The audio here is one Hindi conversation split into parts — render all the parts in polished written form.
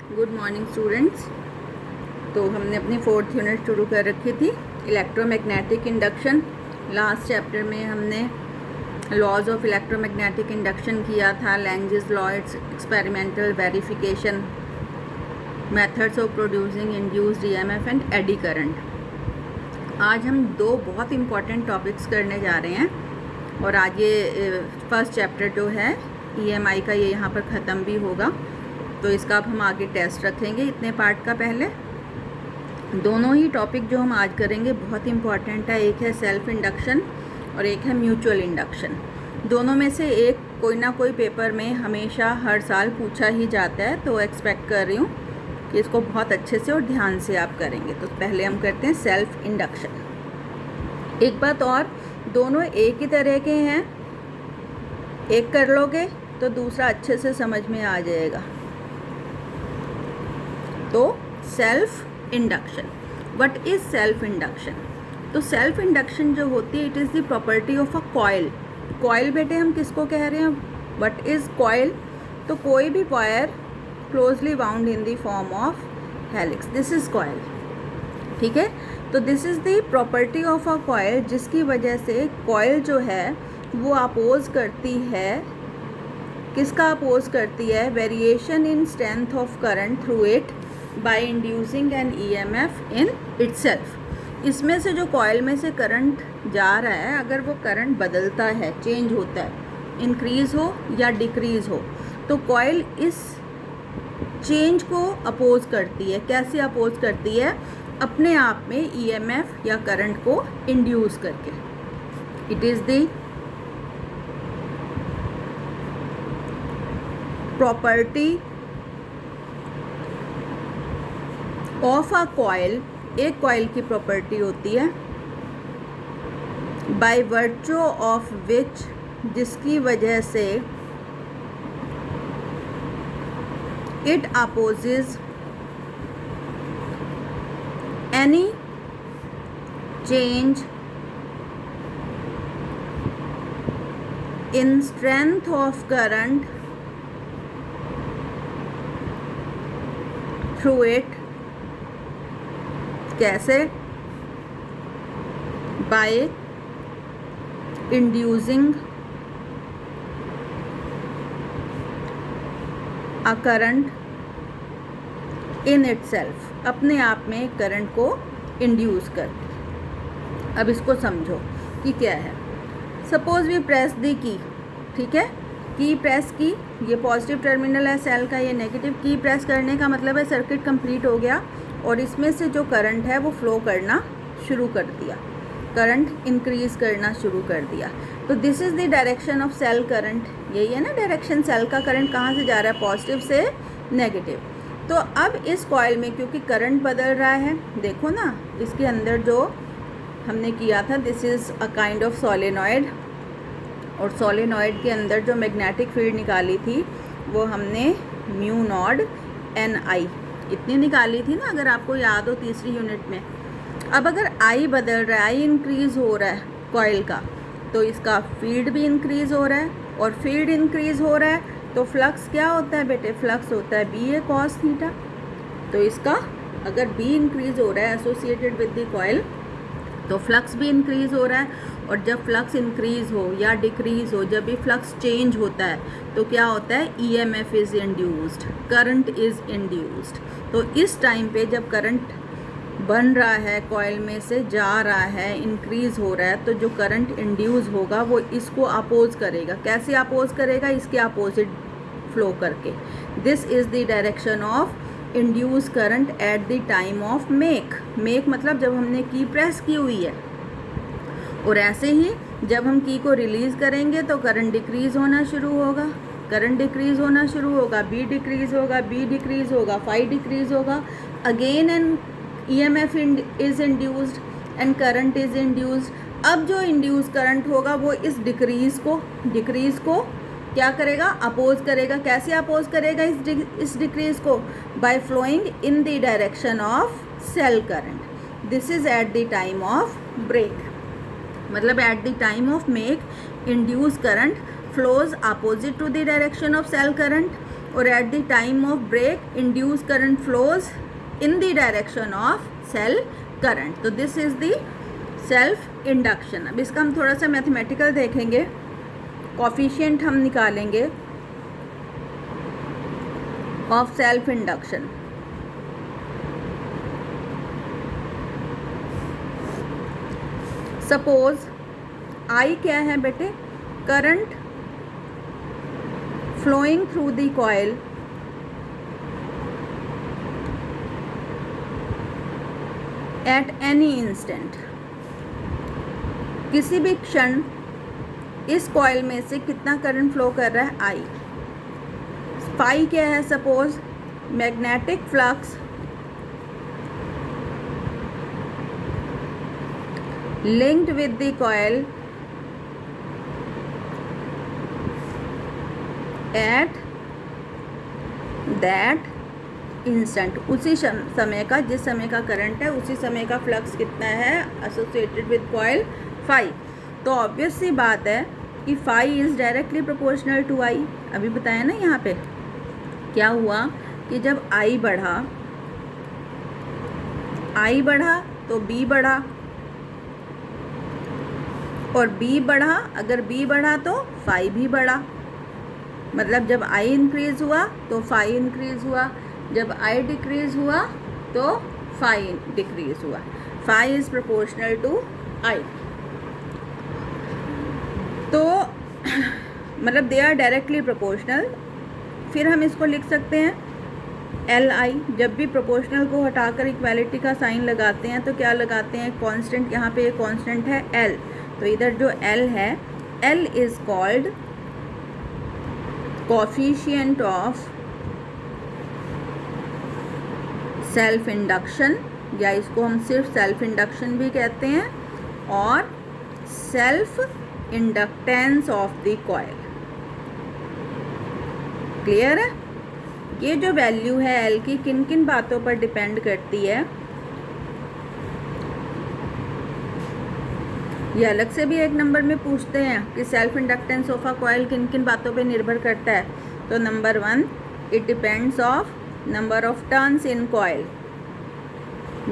Good morning students. तो हमने अपनी 4th यूनिट शुरू कर रखी थी, इलेक्ट्रोमैग्नेटिक इंडक्शन। लास्ट चैप्टर में हमने लॉज ऑफ इलेक्ट्रोमैग्नेटिक इंडक्शन किया था, Lenz's law, it's experimental verification, methods of producing induced EMF and eddy current. आज हम दो बहुत इंपॉर्टेंट टॉपिक्स करने जा रहे हैं और आज ये फर्स्ट चैप्टर जो है ईएमआई का, ये यहाँ पर ख़त्म भी होगा। तो इसका अब हम आगे टेस्ट रखेंगे इतने पार्ट का। पहले दोनों ही टॉपिक जो हम आज करेंगे बहुत इंपॉर्टेंट है। एक है सेल्फ इंडक्शन और एक है म्यूचुअल इंडक्शन। दोनों में से एक कोई ना कोई पेपर में हमेशा हर साल पूछा ही जाता है, तो एक्सपेक्ट कर रही हूँ कि इसको बहुत अच्छे से और ध्यान से आप करेंगे। तो पहले हम करते हैं सेल्फ इंडक्शन। एक बात और, दोनों एक ही तरह के हैं, एक कर लोगे तो दूसरा अच्छे से समझ में आ जाएगा। तो self induction, what is self induction? तो सेल्फ इंडक्शन जो होती है, it is the property of a coil. Coil बेटे हम किसको कह रहे हैं? What is coil? तो कोई भी wire closely bound in the form of helix, this is coil. ठीक है, तो this is the property of a coil, जिसकी वजह से कॉइल जो है वो अपोज करती है, किसका अपोज करती है? Variation in strength of current through it by inducing an EMF in itself. इसमें से जो कॉइल में से करंट जा रहा है, अगर वो करंट बदलता है, चेंज होता है, इंक्रीज हो या डिक्रीज हो, तो कॉइल इस चेंज को अपोज करती है। कैसे अपोज करती है? अपने आप में ईएमएफ या करंट को इंड्यूस करके। It is the property of a coil, एक कॉइल की प्रॉपर्टी होती है, बाय वर्चू ऑफ विच, जिसकी वजह से it opposes any change in strength of current through it. कैसे? By inducing a current in itself, अपने आप में करंट को इंड्यूस करके। अब इसको समझो कि क्या है। सपोज वी प्रेस दी की, ठीक है, की प्रेस की, ये पॉजिटिव टर्मिनल है सेल का, ये नेगेटिव। की प्रेस करने का मतलब है सर्किट कंप्लीट हो गया और इसमें से जो करंट है वो फ्लो करना शुरू कर दिया, करंट इंक्रीज करना शुरू कर दिया। तो this is the direction of cell current. यही है ना डायरेक्शन, सेल का करंट कहाँ से जा रहा है? पॉजिटिव से नेगेटिव। तो अब इस कॉइल में क्योंकि करंट बदल रहा है, देखो ना इसके अंदर जो हमने किया था, this is a kind of solenoid, और सोलेनॉइड के अंदर जो मैग्नेटिक फील्ड निकाली थी वो हमने म्यू नॉड एन आई इतनी निकाली थी ना, अगर आपको याद हो तीसरी यूनिट में। अब अगर आई बदल रहा है, आई इंक्रीज़ हो रहा है कॉइल का, तो इसका फील्ड भी इंक्रीज़ हो रहा है, और फील्ड इंक्रीज़ हो रहा है तो फ्लक्स क्या होता है बेटे? फ्लक्स होता है बी ए कॉस थीटा। तो इसका अगर बी इंक्रीज़ हो रहा है एसोसिएटेड विद द कॉइल, तो फ्लक्स भी इंक्रीज़ हो रहा है। और जब फ्लक्स इंक्रीज़ हो या डिक्रीज़ हो, जब भी फ्लक्स चेंज होता है तो क्या होता है? EMF is induced, current is induced. तो इस टाइम पे जब करंट बन रहा है, कॉइल में से जा रहा है, इंक्रीज़ हो रहा है, तो जो करंट इंड्यूस होगा वो इसको अपोज करेगा। कैसे अपोज करेगा? इसके अपोजिट फ्लो करके। This is the direction of induce current eight the time of make. Make मतलब जब हमने की प्रेस की हुई है, और ऐसे ही जब हम की को रिलीज़ करेंगे तो करंट डिक्रीज़ होना शुरू होगा, करंट डिक्रीज़ होना शुरू होगा, बी डिक्रीज़ होगा, बी डिक्रीज़ होगा, फाई डिक्रीज़ होगा, again an EMF is induced and current is induced. अब जो इंड्यूस करंट होगा वो इस डिक्रीज़ को क्या करेगा? अपोज करेगा। कैसे अपोज करेगा इस डिक्रीज़ को? By flowing in the direction of cell current. This is at the time of break, मतलब at the time of make induced current flows opposite to the direction of cell current और at the time of break induced current flows in the direction of cell current. तो this is the self induction. अब इसका हम थोड़ा सा मैथमेटिकल देखेंगे, कोफिशिएंट हम निकालेंगे of self induction. Suppose I क्या है बेटे, current flowing through the coil at any instant, किसी भी क्षण इस कॉइल में से कितना करंट फ्लो कर रहा है, आई। फाई क्या है, suppose magnetic flux linked with the coil at that instant, उसी समय का, जिस समय का करंट है उसी समय का फ्लक्स कितना है एसोसिएटेड विद कॉइल, फाई। तो ऑब्वियस सी बात है कि phi is directly proportional to I. अभी बताया ना यहाँ पे क्या हुआ कि जब आई बढ़ा तो बी बढ़ा, और बी बढ़ा, अगर बी बढ़ा तो फाई भी बढ़ा। मतलब जब आई इंक्रीज़ हुआ तो फाई इंक्रीज़ हुआ, जब आई डिक्रीज़ हुआ तो फाई डिक्रीज़ हुआ। फाई इज़ प्रोपोर्शनल टू आई। तो मतलब दे आर डायरेक्टली प्रोपोर्शनल। फिर हम इसको लिख सकते हैं एल आई। जब भी प्रोपोर्शनल को हटाकर इक्वालिटी का साइन लगाते हैं तो क्या लगाते हैं, कांस्टेंट। यहाँ पे एक कांस्टेंट है एल, तो इधर जो L है, L is called coefficient of self induction, या इसको हम सिर्फ सेल्फ इंडक्शन भी कहते हैं, और self inductance of the coil. Clear है? ये जो वैल्यू है L की किन किन बातों पर डिपेंड करती है, ये अलग से भी एक नंबर में पूछते हैं कि self inductance of a coil किन किन बातों पे निर्भर करता है। तो number 1, it depends of number of turns in coil.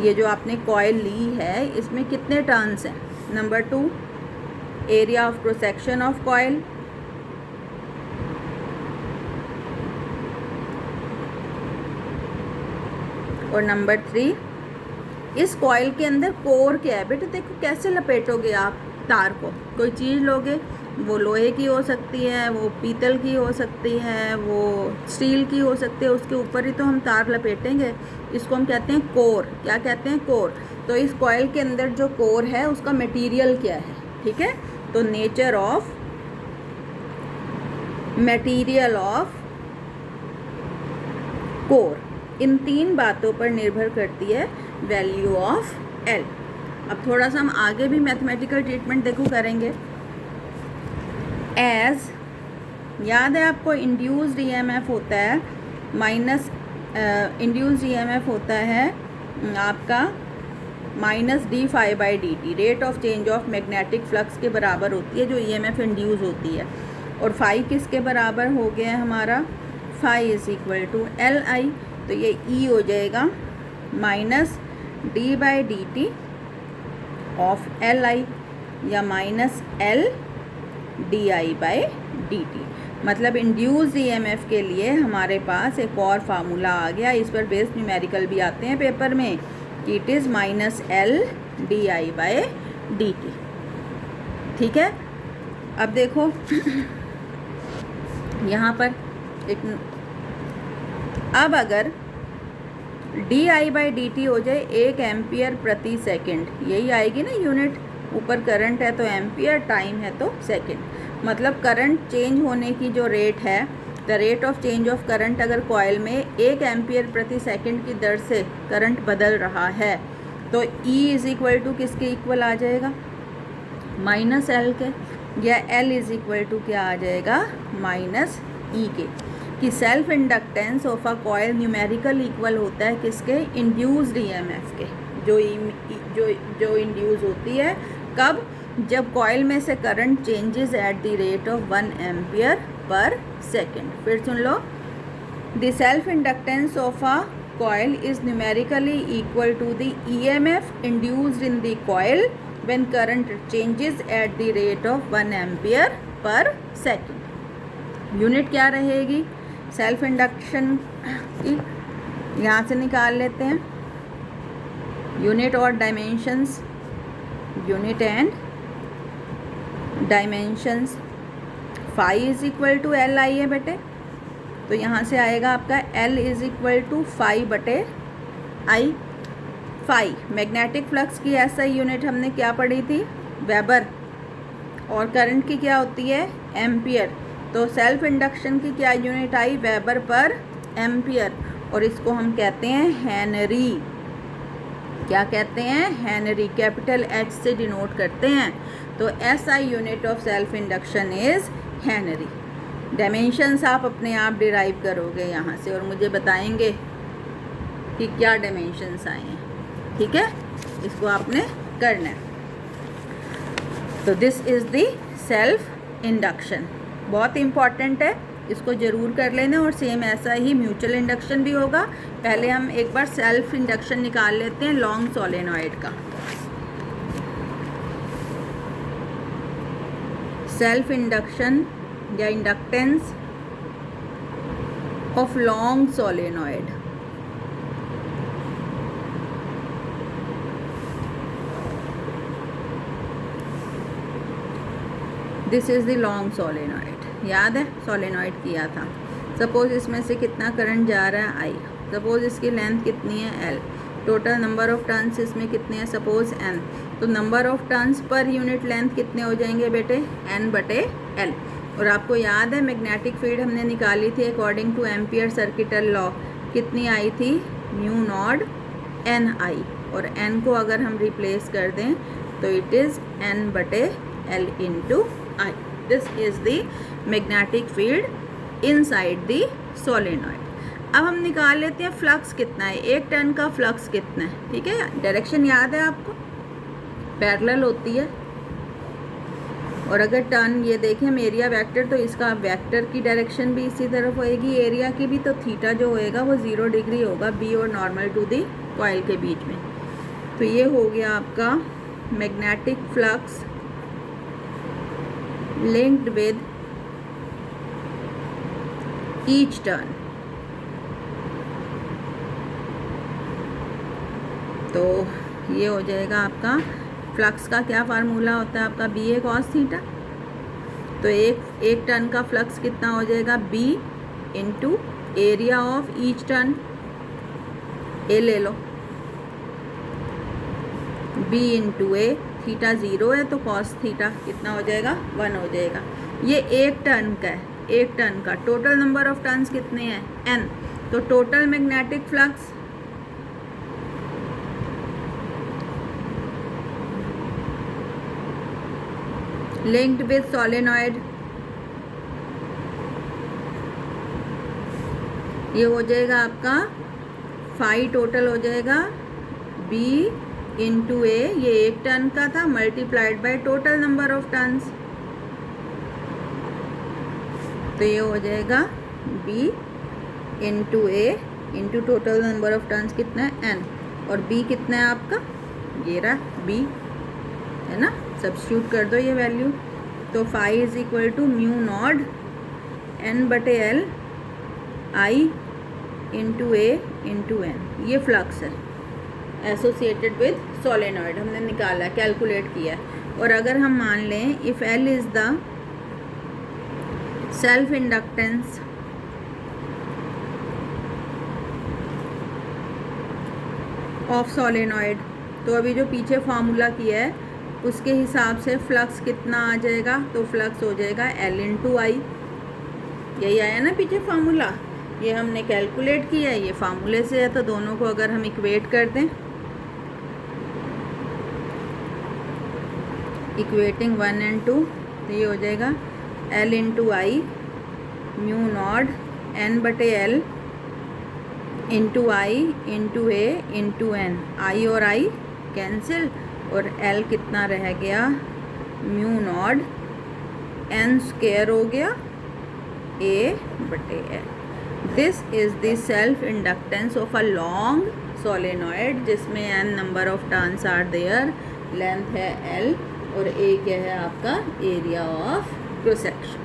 ये जो आपने कॉइल ली है इसमें कितने टर्न्स हैं। Number 2, area of cross section of coil. और नंबर 3, इस कॉइल के अंदर कोर क्या है। बेटे देखो कैसे लपेटोगे आप तार को, कोई चीज़ लोगे, वो लोहे की हो सकती है, वो पीतल की हो सकती है, वो स्टील की हो सकती है, उसके ऊपर ही तो हम तार लपेटेंगे। इसको हम कहते हैं कोर। क्या कहते हैं, कोर। तो इस कॉइल के अंदर जो कोर है उसका मटेरियल क्या है, ठीक है। तो nature of material of core, इन 3 बातों पर निर्भर करती है वैल्यू ऑफ एल। अब थोड़ा सा हम आगे भी मैथमेटिकल ट्रीटमेंट देखो करेंगे। एज याद है आपको, इंड्यूस्ड ईएमएफ होता है माइनस, इंड्यूस्ड ईएमएफ होता है आपका minus d phi by D t. Rate of change of magnetic flux के बराबर होती है जो ईएमएफ इंड्यूस होती है। और फाई किसके बराबर हो गया हमारा, phi is equal to L I. तो ये ई हो जाएगा minus D by D T of L I, या minus L D I by D T. मतलब इंड्यूस्ड ईएमएफ के लिए हमारे पास एक और फार्मूला आ गया। इस पर बेस्ड न्यूमेरिकल भी आते हैं पेपर में कि it is minus L D I by D T. ठीक है, अब देखो यहाँ पर एक, अब अगर D I by D T हो जाए 1 एम्पियर प्रति सेकंड, यही आएगी ना यूनिट। ऊपर करंट है तो एम्पियर, टाइम है तो सेकंड। मतलब करंट चेंज होने की जो रेट है, the rate of change of current, अगर कॉइल में 1 एम्पियर प्रति सेकंड की दर से करंट बदल रहा है तो E इज़ इक्वल टू किसके इक्वल आ जाएगा, माइनस एल के, या L इज़ इक्वल टू क्या आ जाएगा, माइनस E के। कि self inductance of a coil numerical equal होता है किसके, इंड्यूस्ड ईएमएफ के, जो इंड्यूस होती है कब, जब कॉइल में से current changes at the rate of 1 ampere per second. फिर सुन लो, the self inductance of a coil is numerically equal to the EMF induced in the coil when current changes at the rate of 1 ampere per second. Unit क्या रहेगी सेल्फ इंडक्शन की, यहाँ से निकाल लेते हैं यूनिट और dimensions, unit and dimensions. Phi is equal to L I है बेटे, तो यहाँ से आएगा आपका L is equal to phi बटे आई. फाई मैग्नेटिक फ्लक्स की ऐसा यूनिट हमने क्या पढ़ी थी, वेबर, और करंट की क्या होती है, एम्पियर. तो सेल्फ इंडक्शन की क्या यूनिट आई, वेबर पर एम्पियर, और इसको हम कहते हैं हेनरी. क्या कहते हैं, हेनरी, कैपिटल H से डिनोट करते हैं. तो SI unit of self induction is Henry. Dimensions आप अपने आप डिराइव करोगे यहाँ से और मुझे बताएंगे कि क्या डायमेंशंस आए हैं. ठीक है, इसको आपने करना है. तो this is the self induction, बहुत इम्पॉर्टेंट है, इसको ज़रूर कर लेना. और सेम ऐसा ही म्यूचुअल इंडक्शन भी होगा. पहले हम एक बार सेल्फ इंडक्शन निकाल लेते हैं लॉन्ग सोलेनॉइड का. सेल्फ इंडक्शन या inductance of long solenoid. This is the long solenoid. याद है सोलेनॉइड किया था. सपोज इसमें से कितना करंट जा रहा है, आई. सपोज इसकी लेंथ कितनी है, L. Total number of turns इसमें कितने हैं, सपोज एन. तो number of turns per unit length कितने हो जाएंगे बेटे, एन बटे एल. और आपको याद है मैग्नेटिक फील्ड हमने निकाली थी according two ampere circuital law, कितनी आई थी, म्यू नॉट एन आई. और एन को अगर हम रिप्लेस कर दें तो इट इज़ एन बटे L into I. This is the magnetic field inside the solenoid. अब हम निकाल लेते हैं फ्लक्स कितना है, एक टर्न का फ्लक्स कितना है. ठीक है, डायरेक्शन याद है आपको, पैरेलल होती है. और अगर टर्न ये देखें हम एरिया वेक्टर, तो इसका वेक्टर की डायरेक्शन भी इसी तरफ होएगी, एरिया की भी. तो थीटा जो होएगा वो 0 डिग्री होगा बी और नॉर्मल टू दी कॉइल के बीच में. तो ये हो गया आपका magnetic flux linked with each turn. तो ये हो जाएगा आपका फ्लक्स का क्या फार्मूला होता है आपका, बी ए कॉस थीटा. तो एक टर्न का फ्लक्स कितना हो जाएगा, B into area of each turn. A ले लो, बी इंटू ए. थीटा 0 है तो कॉस थीटा कितना हो जाएगा, 1 हो जाएगा. ये एक टर्न का है, एक टर्न का. टोटल नंबर ऑफ टर्न्स कितने हैं, एन. तो total magnetic flux linked with solenoid, ये हो जाएगा आपका फाई. टोटल हो जाएगा बी इंटू ए, ये एक टर्न का था, multiplied by total number of turns. तो ये हो जाएगा B into A into total number of turns कितना है, एन. और बी कितना है आपका, ये रहा बी, है ना. सब्स्टिट्यूट कर दो ये वैल्यू. तो phi is equal to mu naught N बटे L I into A into N. ये फ्लक्स है एसोसिएटेड विद सोलेनॉइड, हमने निकाला, कैलकुलेट किया. और अगर हम मान लें if L is the self inductance of solenoid, तो अभी जो पीछे फार्मूला किया है उसके हिसाब से फ्लक्स कितना आ जाएगा, तो फ्लक्स हो जाएगा एल इंटू आई. यही आया ना पीछे फार्मूला, ये हमने कैलकुलेट किया है, ये फार्मूले से है. तो दोनों को अगर हम इक्वेट कर दें, इक्वेटिंग 1 एंड 2, तो ये हो जाएगा एल इंटू आई म्यू नॉट एन बटे L into I into A into N. आई और आई कैंसिल और एल कितना रह गया, म्यू नॉट एन स्क्वायर हो गया ए बटे L. This is the self inductance of a long solenoid जिसमें n number of turns are there, length है L और A क्या है आपका area of cross section.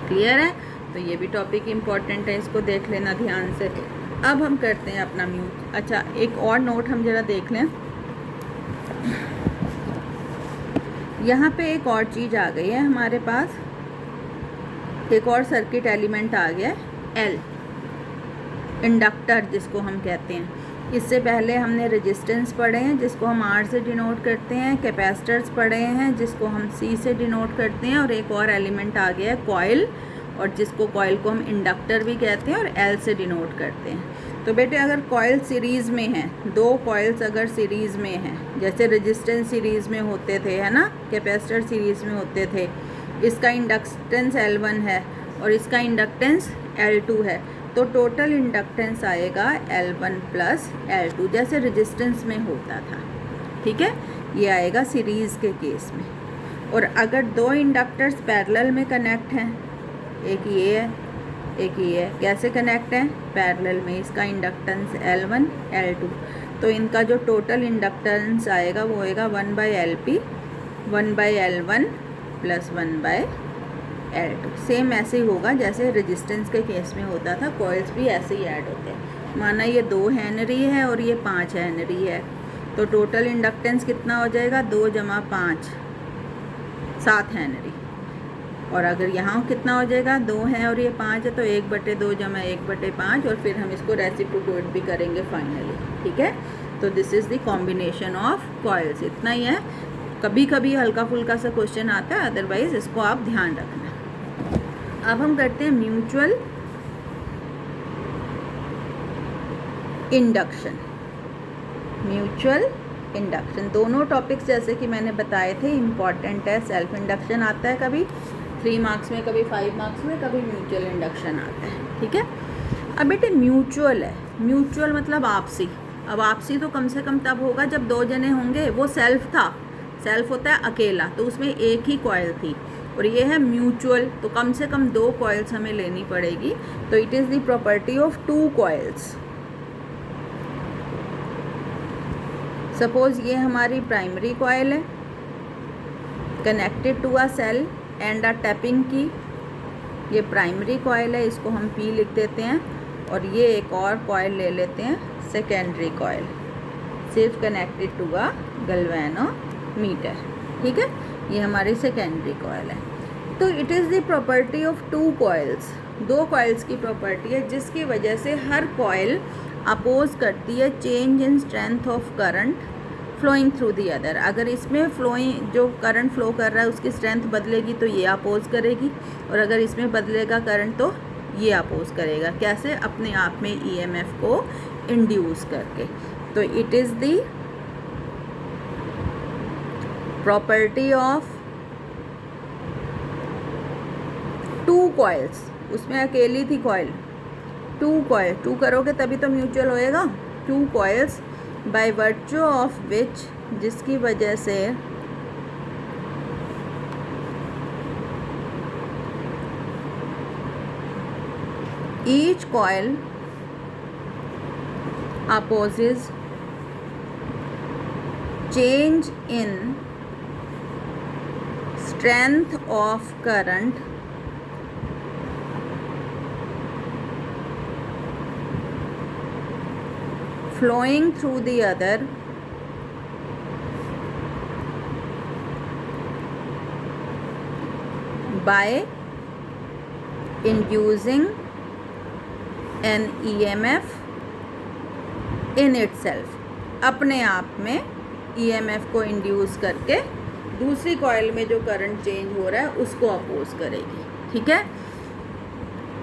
Clear है? तो ये भी टॉपिक इम्पॉर्टेंट है, इसको देख लेना ध्यान से। अब हम करते हैं अपना अच्छा एक और नोट हम ज़रा देख लें। यहाँ पे एक और चीज़ आ गई है हमारे पास, एक और सर्किट एलिमेंट आ गया है L, इंडक्टर जिसको हम कहते हैं। इससे पहले हमने रेजिस्टेंस पढ़े हैं जिसको हम R से डिनोट करते हैं, कैपेसिटर्स पढ़े हैं जिसको हम C से डिनोट करते हैं, और एक और एलिमेंट आ गया है कॉइल, और जिसको कॉइल को हम इंडक्टर भी कहते हैं और L से डिनोट करते हैं। तो बेटे अगर कॉइल सीरीज़ में है, दो कॉइल्स अगर सीरीज़ में हैं, जैसे रेजिस्टेंस सीरीज़ में होते थे है ना, कैपेसिटर सीरीज़ में होते थे, इसका इंडक्टेंस L1 है और इसका इंडक्टेंस L2 है, तो टोटल इंडक्टेंस आएगा L1 प्लस L2 जैसे रेजिस्टेंस में होता था। ठीक है, ये आएगा सीरीज़ के केस में। और अगर दो इंडक्टर्स पैरेलल में कनेक्ट हैं, एक ये है एक ये है, कैसे कनेक्ट हैं? पैरेलल में। इसका इंडक्टेंस L1 L2, तो इनका जो टोटल इंडक्टेंस आएगा वो आएगा 1/LP 1/L1 plus 1/L2। Same ऐसे ही होगा जैसे रेजिस्टेंस के केस में होता था, कॉइल्स भी ऐसे ही ऐड होते हैं। माना ये 2 हेनरी है और ये 5 हेनरी है, तो टोटल इंडक्टेंस कितना हो जाएगा? 2 + 5 7 हेनरी। और अगर यहाँ कितना हो जाएगा? 2 है और ये 5 है, तो 1/2 = 1/5, और फिर हम इसको रेसिप्रोकेट भी करेंगे फाइनली। ठीक है, तो this is the combination of coils. इतना ही है, कभी कभी हल्का फुल्का सा क्वेश्चन आता है, अदरवाइज इसको आप ध्यान रखना। अब हम करते हैं म्यूचुअल इंडक्शन। म्यूचुअल इंडक्शन दोनों टॉपिक्स जैसे कि मैंने बताए थे इम्पॉर्टेंट है। सेल्फ इंडक्शन आता है कभी 3 मार्क्स में, कभी 5 मार्क्स में, कभी म्यूचुअल इंडक्शन आता है। ठीक है, अब बेटे म्यूचुअल है, म्यूचुअल मतलब आपसी। अब आपसी तो कम से कम तब होगा जब 2 जने होंगे। वो सेल्फ था, सेल्फ होता है अकेला, तो उसमें एक ही कॉइल थी, और ये है म्यूचुअल, तो कम से कम 2 कॉइल्स हमें लेनी पड़ेगी। तो it is the property of 2 coils. Suppose ये हमारी प्राइमरी कॉइल है connected to a cell and a tapping की, ये प्राइमरी कॉइल है, इसको हम P लिख देते हैं। और ये एक और कॉइल ले लेते हैं सेकेंडरी कॉइल, सिर्फ कनेक्टेड टू अ गैल्वेनोमीटर। ठीक है, ये हमारी सेकेंडरी कॉइल है। तो it is the property of 2 coils, 2 coils की प्रॉपर्टी है जिसकी वजह से हर कॉइल अपोज करती है change in strength of current flowing through the other. अगर इसमें फ्लोइंग जो करंट फ्लो कर रहा है उसकी स्ट्रेंथ बदलेगी तो ये अपोज करेगी, और अगर इसमें बदलेगा करंट तो ये अपोज करेगा। कैसे? अपने आप में EMF को इंड्यूस करके। तो it is the property of 2 coils. उसमें अकेली थी कॉइल, 2 कॉइल, 2 करोगे तभी तो म्यूचुअल होएगा। 2 coils by virtue of which, जिसकी वजह से each coil opposes change in strength of current flowing through the other by inducing an EMF in itself। अपने आप में EMF को इंड्यूस करके दूसरी कॉइल में जो करंट चेंज हो रहा है उसको अपोज करेगी। ठीक है,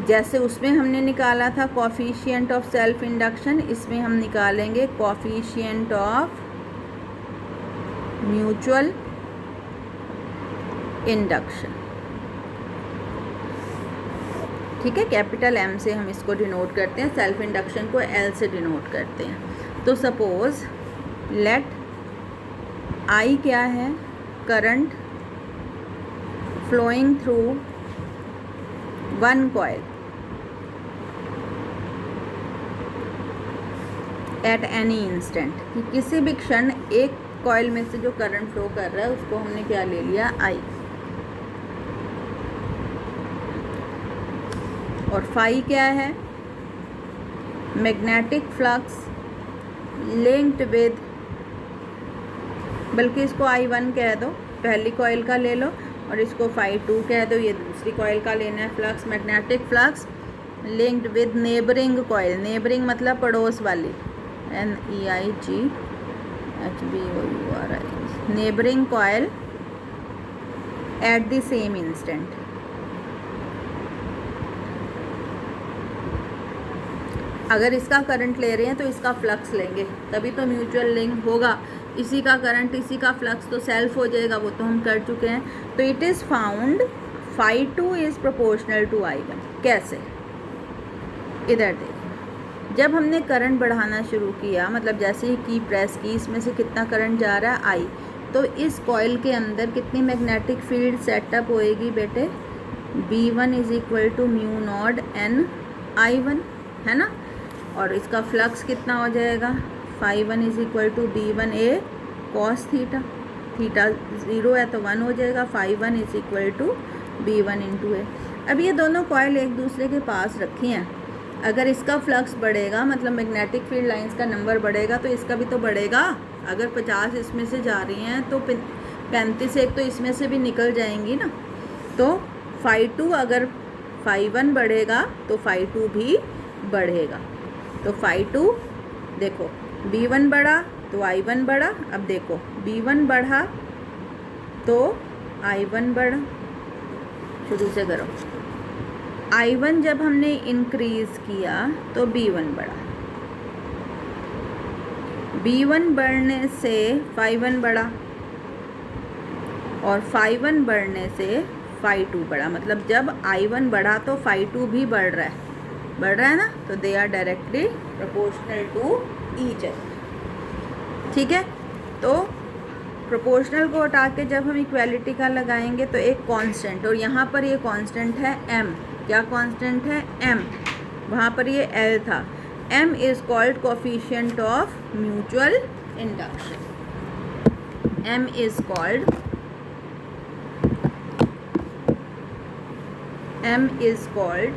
जैसे उसमें हमने निकाला था कोफिशिएंट ऑफ सेल्फ इंडक्शन, इसमें हम निकालेंगे कोफिशिएंट ऑफ म्यूचुअल इंडक्शन। ठीक है, कैपिटल M से हम इसको डिनोट करते हैं, सेल्फ इंडक्शन को L से डिनोट करते हैं। तो सपोज लेट I क्या है? Current flowing through 1 coil, at any instant, कि किसी भी क्षण एक कॉइल में से जो करंट फ्लो कर रहा है उसको हमने क्या ले लिया, आई। और फाई क्या है, मैग्नेटिक फ्लक्स लिंक्ड विद, बल्कि इसको I1 कह दो, पहली कॉइल का ले लो, और इसको φ2 कह दो, ये दूसरी कॉइल का लेना है। Flux, magnetic flux linked with neighbouring coil, neighbouring मतलब पड़ोस वाली, NEIGHBOURI, neighbouring coil at the same instant. अगर इसका करंट ले रहे हैं तो इसका फ्लक्स लेंगे, तभी तो म्यूचुअल लिंक होगा। इसी का करंट, इसी का फ्लक्स तो सेल्फ हो जाएगा, वो तो हम कर चुके हैं। तो it is found φ2 is proportional to I1। कैसे, इधर देखिए, जब हमने करंट बढ़ाना शुरू किया, मतलब जैसे ही की प्रेस की, इसमें से कितना करंट जा रहा है, I, तो इस कॉइल के अंदर कितनी मैग्नेटिक फील्ड सेटअप होएगी बेटे, B1 is equal to mu naught N I1, है ना। और इसका फ्लक्स कितना हो जाएगा, φ1 is equal to B1A cos theta, theta 0 है तो 1 हो जाएगा, φ1 is equal to B1 into A। अब ये दोनों कॉइल एक दूसरे के पास रखी हैं, अगर इसका फ्लक्स बढ़ेगा, मतलब मैग्नेटिक फील्ड लाइंस का नंबर बढ़ेगा, तो इसका भी तो बढ़ेगा। अगर 50 इसमें से जा रही हैं तो 35 एक तो इसमें से भी निकल जाएंगी ना। तो φ2, अगर φ1 बढ़ेगा तो φ2 भी बढ़ेगा। तो φ2 देखो, B1 बढ़ा तो I1 बढ़ा। अब देखो, B1 बढ़ा तो I1 बढ़ा, शुरू से करो। I1 जब हमने इंक्रीज़ किया तो B1 बढ़ा, B1 बढ़ने से φ1 बढ़ा, और φ1 बढ़ने से φ2 बढ़ा। मतलब जब I1 बढ़ा तो φ2 भी बढ़ रहा है ना, तो they are directly proportional to each other. ठीक है, तो प्रोपोर्शनल को हटा के जब हम इक्वालिटी का लगाएंगे तो एक कांस्टेंट, और यहाँ पर ये कांस्टेंट है m। क्या कांस्टेंट है, m। वहाँ पर ये L था। m is called coefficient of mutual induction. m is called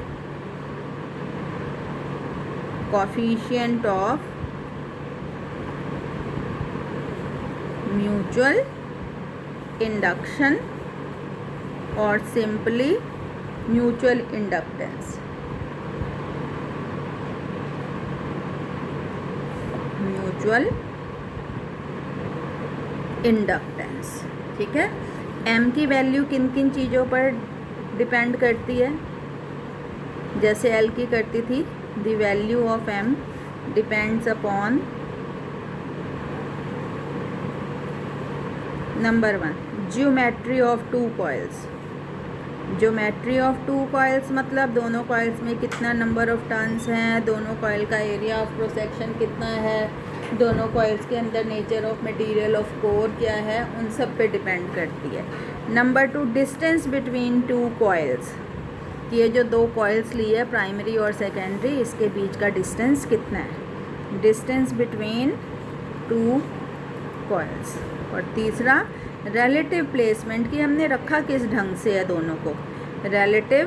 coefficient of mutual induction और simply mutual inductance. Mutual inductance, ठीक है। m की वैल्यू किन किन चीज़ों पर डिपेंड करती है, जैसे L की करती थी। The value of m depends upon number 1 geometry of two coils. Geometry of two coils मतलब दोनों कॉइल्स में कितना नंबर ऑफ टर्न्स हैं, दोनों कॉइल का एरिया ऑफ क्रॉस सेक्शन कितना है, दोनों कॉइल्स के अंदर nature of material of core क्या है, उन सब पे डिपेंड करती है। Number 2 distance between two coils, ये जो दो कॉइल्स ली है प्राइमरी और सेकेंडरी, इसके बीच का डिस्टेंस कितना है, डिस्टेंस बिटवीन टू कॉइल्स। और तीसरा रिलेटिव प्लेसमेंट, की हमने रखा किस ढंग से है दोनों को, relative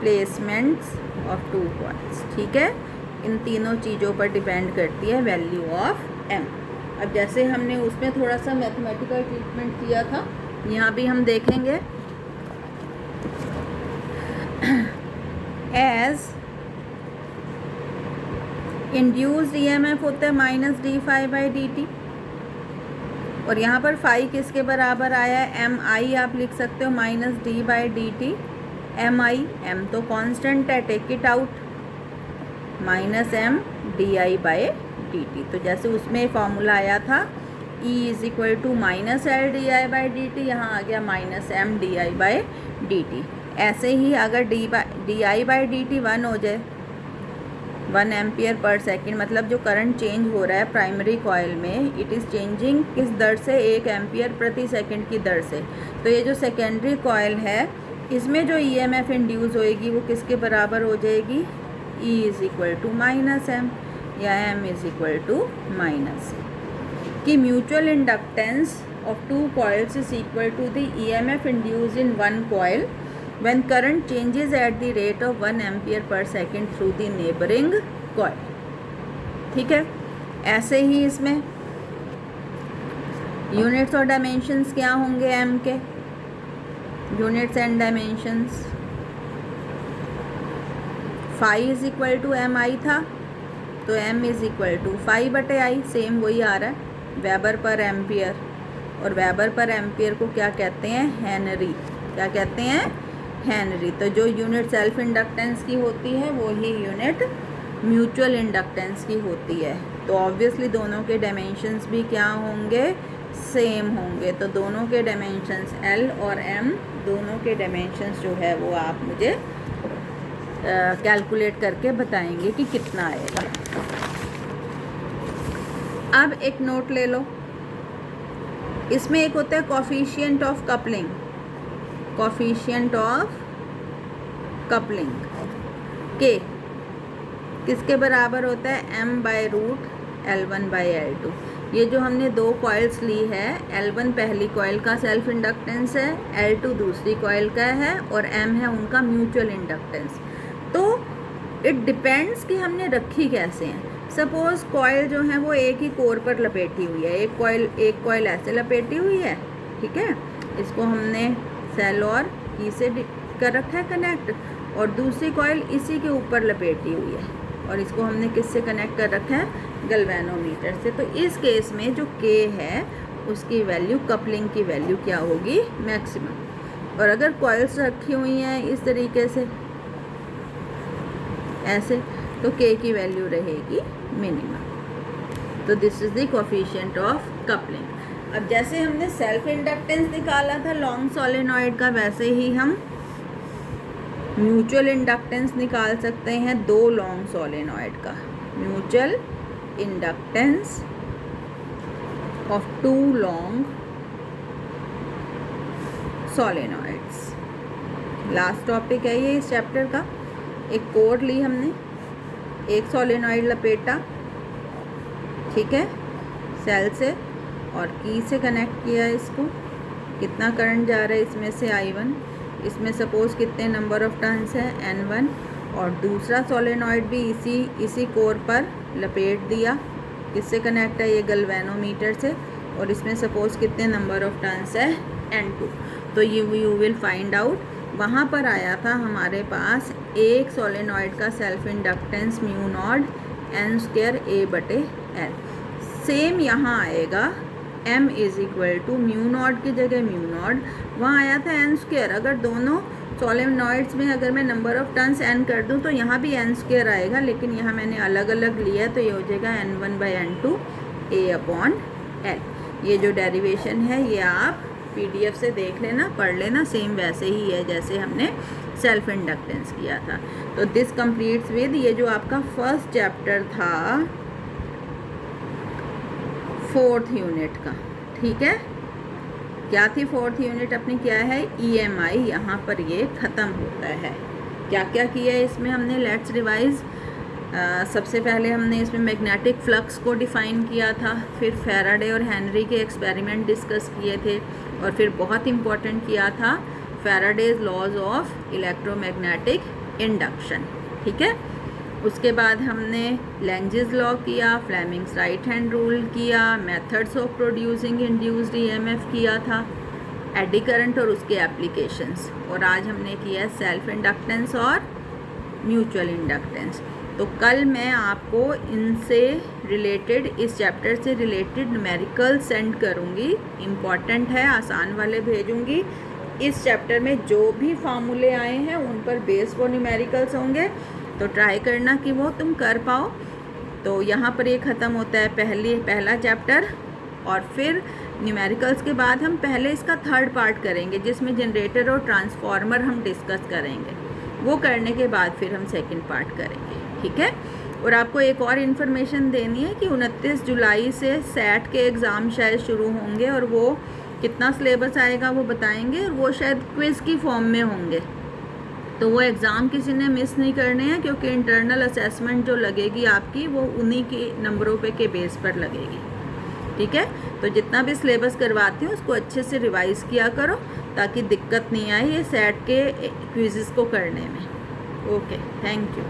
placements of two coils. ठीक है, इन तीनों चीज़ों पर डिपेंड करती है वैल्यू ऑफ m। अब जैसे हमने उसमें थोड़ा सा मैथमेटिकल ट्रीटमेंट किया था, यहाँ भी हम देखेंगे। एज इंड्यूस्ड EMF होता है -d∅/dt, और यहाँ पर फाई किसके बराबर आया है, mi आप लिख सकते हो -d/dt mi। m तो कांस्टेंट है, take it out, -m di/dt। तो जैसे उसमें फॉर्मूला आया था E is equal to -L di/dt, यहाँ आ गया -m di/dt। ऐसे ही अगर di/dt 1 हो जाए, 1 एम्पियर पर सेकेंड, मतलब जो करंट चेंज हो रहा है प्राइमरी कॉइल में, इट इज़ चेंजिंग किस दर से, 1 एम्पियर प्रति सेकंड की दर से। तो ये जो सेकेंडरी कॉइल है, इसमें जो EMF इंड्यूस होएगी वो किसके बराबर हो जाएगी, E is equal to -m। या m is equal to minus कि mutual inductance of two coils is equal to the EMF induced in one coil when current changes at the rate of 1 ampere per second through the neighboring coil. ठीक है, ऐसे ही इसमें यूनिट्स और डायमेंशंस क्या होंगे m के, units and dimensions phi is equal to M I था, तो m is equal to phi बटे आई, सेम वही आ रहा है, वेबर पर एम्पियर, और वेबर पर एम्पियर को क्या कहते हैं, हेनरी, क्या कहते हैं, हेनरी। तो जो यूनिट सेल्फ इंडक्टेंस की होती है वो ही यूनिट म्यूचुअल इंडक्टेंस की होती है। तो ऑब्वियसली दोनों के डायमेंशंस भी क्या होंगे, सेम होंगे। तो दोनों के डायमेंशंस L और M, दोनों के डायमेंशंस जो है वो आप मुझे कैलकुलेट करके बताएंगे कि कितना आएगा। अब एक नोट ले लो, इसमें एक होता है coefficient of coupling, coefficient of coupling के किसके बराबर होता है, m by root L1 by L2। ये जो हमने दो कॉइल्स ली है, L1 पहली कॉइल का सेल्फ इंडक्टेंस है, L2 दूसरी कॉइल का है, और m है उनका म्यूचुअल इंडक्टेंस। तो इट डिपेंड्स कि हमने रखी कैसे हैं। सपोज़ कॉइल जो है वो एक ही कोर पर लपेटी हुई है, एक कॉइल ऐसे लपेटी हुई है, ठीक है, इसको हमने सेल और की से कर रखा है कनेक्ट, और दूसरी कॉइल इसी के ऊपर लपेटी हुई है, और इसको हमने किससे कनेक्ट कर रखा है, गैल्वेनोमीटर से। तो इस केस में जो K है उसकी वैल्यू, कपलिंग की वैल्यू क्या होगी, मैक्सिमम। और अगर कॉइल्स रखी हुई हैं इस तरीके से ऐसे, तो K की वैल्यू रहेगी मिनिमम। तो this is the coefficient of coupling. अब जैसे हमने सेल्फ इंडक्टेंस निकाला था लॉन्ग सोलेनॉइड का, वैसे ही हम म्यूचुअल इंडक्टेंस निकाल सकते हैं दो लॉन्ग सोलेनॉइड का। Mutual inductance of two long solenoids, last topic है ये इस चैप्टर का। एक कोर ली हमने, एक सोलेनॉइड लपेटा, ठीक है, सेल से, और की से कनेक्ट किया इसको। कितना करंट जा रहा है इसमें से, I1, इसमें सपोज़ कितने नंबर ऑफ टर्न्स है, N1, और दूसरा सोलेनॉइड भी इसी कोर पर लपेट दिया, किससे कनेक्ट है, ये गैल्वेनोमीटर से, और इसमें सपोज़ कितने नंबर ऑफ टर्न्स है, N2। तो ये यू विल फाइंड आउट। वहाँ पर आया था हमारे पास एक सोलेनॉइड का self inductance mu naught n square A बटे L। सेम यहाँ आएगा, m is equal to mu naught की जगह म्यू नॉट, वहाँ आया था n स्क्वायर। अगर दोनों सोलेनॉइड्स में अगर मैं नंबर ऑफ टर्न्स n कर दूँ तो यहाँ भी n स्क्वायर आएगा, लेकिन यहाँ मैंने अलग अलग लिया है, तो ये हो जाएगा n1 by n2 A upon L। ये जो डेरिवेशन है ये आप PDF से देख लेना, पढ़ लेना, सेम वैसे ही है जैसे हमने सेल्फ इंडक्टेंस किया था। तो दिस कंप्लीट्स विद ये जो आपका फर्स्ट चैप्टर था 4th यूनिट का, ठीक है। क्या थी 4th यूनिट अपनी, क्या है, EMI। यहाँ पर ये ख़त्म होता है। क्या क्या किया है इसमें हमने, लेट्स रिवाइज। सबसे पहले हमने इसमें मैग्नेटिक फ्लक्स को डिफ़ाइन किया था, फिर फैराडे और हेनरी के एक्सपेरिमेंट डिस्कस किए थे, और फिर बहुत इम्पॉर्टेंट किया था Faraday's laws of electromagnetic induction, ठीक है। उसके बाद हमने लेंजेस लॉ किया, फ्लेमिंग्स राइट हैंड रूल किया, methods of producing induced EMF किया था, एडी करंट और उसके एप्लीकेशंस, और आज हमने किया है सेल्फ इंडक्टेंस और म्यूचुअल इंडक्टेंस। तो कल मैं आपको इनसे रिलेटेड, इस चैप्टर से रिलेटेड न्यूमेरिकल सेंड करूँगी, इम्पॉर्टेंट है, आसान वाले भेजूँगी। इस चैप्टर में जो भी फार्मूले आए हैं उन पर बेस वो न्यूमेरिकल्स होंगे, तो ट्राई करना कि वो तुम कर पाओ। तो यहाँ पर ये ख़त्म होता है पहला चैप्टर, और फिर न्यूमेरिकल्स के बाद हम पहले इसका थर्ड पार्ट करेंगे जिसमें जनरेटर और ट्रांसफार्मर हम डिस्कस करेंगे। वो करने के बाद फिर हम सेकंड पार्ट करेंगे, ठीक है। और आपको एक और इन्फॉर्मेशन देनी है कि 29 जुलाई से सेट के एग्ज़ाम शायद शुरू होंगे, और वो कितना सिलेबस आएगा वो बताएंगे, और वो शायद क्विज़ की फॉर्म में होंगे, तो वो एग्ज़ाम किसी ने मिस नहीं करने हैं, क्योंकि इंटरनल असेसमेंट जो लगेगी आपकी वो उन्हीं के नंबरों पे के बेस पर लगेगी। ठीक है, तो जितना भी सिलेबस करवाती हूँ उसको अच्छे से रिवाइज़ किया करो ताकि दिक्कत नहीं आए ये सेट के क्विज़ेस को करने में। Okay, thank you.